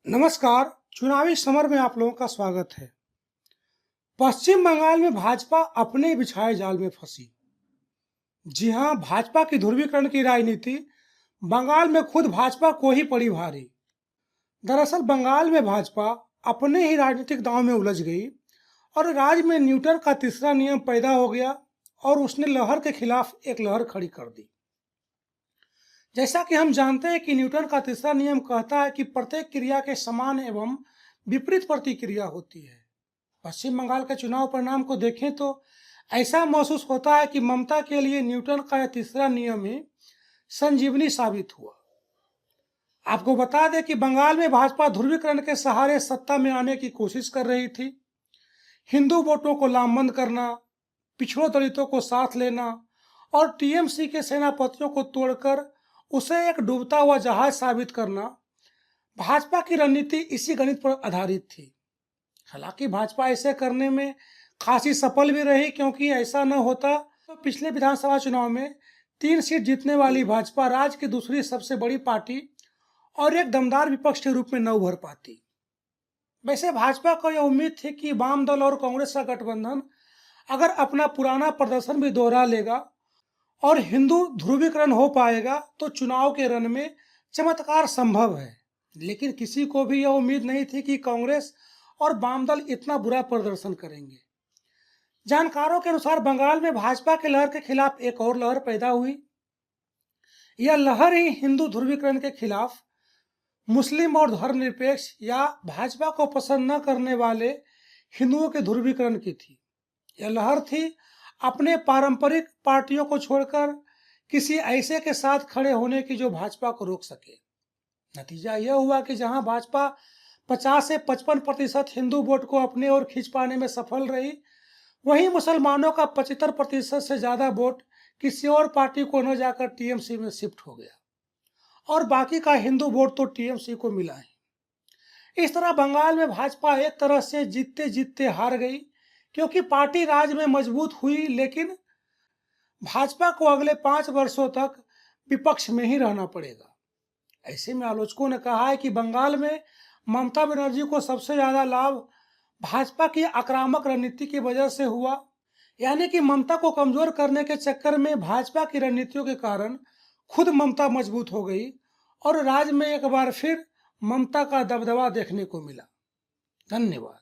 नमस्कार। चुनावी समर में आप लोगों का स्वागत है। पश्चिम बंगाल में भाजपा अपने बिछाए जाल में फंसी। जी हां, भाजपा की ध्रुवीकरण की राजनीति बंगाल में खुद भाजपा को ही पड़ी भारी। दरअसल बंगाल में भाजपा अपने ही राजनीतिक दांव में उलझ गई और राज्य में न्यूटन का तीसरा नियम पैदा हो गया और उसने लहर के खिलाफ एक लहर खड़ी कर दी। जैसा कि हम जानते हैं कि न्यूटन का तीसरा नियम कहता है कि प्रत्येक क्रिया के समान एवं विपरीत प्रतिक्रिया होती है। पश्चिम बंगाल के चुनाव परिणाम को देखें तो ऐसा महसूस होता है कि ममता के लिए न्यूटन का यह तीसरा नियम ही संजीवनी साबित हुआ। आपको बता दें कि बंगाल में भाजपा ध्रुवीकरण के सहारे सत्ता में आने की कोशिश कर रही थी। हिंदू वोटों को लामबंद करना, पिछड़ों दलितों को साथ लेना और टीएमसी के सेनापतियों को तोड़कर उसे एक डूबता हुआ जहाज साबित करना, भाजपा की रणनीति इसी गणित पर आधारित थी। हालांकि भाजपा ऐसे करने में खासी सफल भी रही, क्योंकि ऐसा न होता तो पिछले विधानसभा चुनाव में 3 सीट जीतने वाली भाजपा राज्य की दूसरी सबसे बड़ी पार्टी और एक दमदार विपक्ष के रूप में न उभर पाती। वैसे भाजपा को यह उम्मीद थी कि वाम दल और कांग्रेस का गठबंधन अगर अपना पुराना प्रदर्शन भी दोहरा लेगा और हिंदू ध्रुवीकरण हो पाएगा तो चुनाव के रण में चमत्कार संभव है। लेकिन किसी को भी यह उम्मीद नहीं थी कि कांग्रेस और वाम दल इतना बुरा प्रदर्शन करेंगे। जानकारों के अनुसार बंगाल में भाजपा के लहर के खिलाफ एक और लहर पैदा हुई। यह लहर ही हिंदू ध्रुवीकरण के खिलाफ मुस्लिम और धर्मनिरपेक्ष या भाजपा को पसंद न करने वाले हिंदुओं के ध्रुवीकरण की थी। यह लहर थी अपने पारंपरिक पार्टियों को छोड़कर किसी ऐसे के साथ खड़े होने की जो भाजपा को रोक सके। नतीजा यह हुआ कि जहां भाजपा 50 से 55% हिंदू वोट को अपने ओर खींच पाने में सफल रही, वहीं मुसलमानों का 75% से ज्यादा वोट किसी और पार्टी को न जाकर टीएमसी में शिफ्ट हो गया और बाकी का हिंदू वोट तो टीएमसी को मिला है। इस तरह बंगाल में भाजपा एक तरह से जीतते जीतते हार गई, क्योंकि पार्टी राज्य में मजबूत हुई, लेकिन भाजपा को अगले 5 वर्षों तक विपक्ष में ही रहना पड़ेगा। ऐसे में आलोचकों ने कहा है कि बंगाल में ममता बनर्जी को सबसे ज्यादा लाभ भाजपा की आक्रामक रणनीति की वजह से हुआ, यानी कि ममता को कमजोर करने के चक्कर में भाजपा की रणनीतियों के कारण खुद ममता मजबूत हो गई और राज्य में एक बार फिर ममता का दबदबा देखने को मिला। धन्यवाद।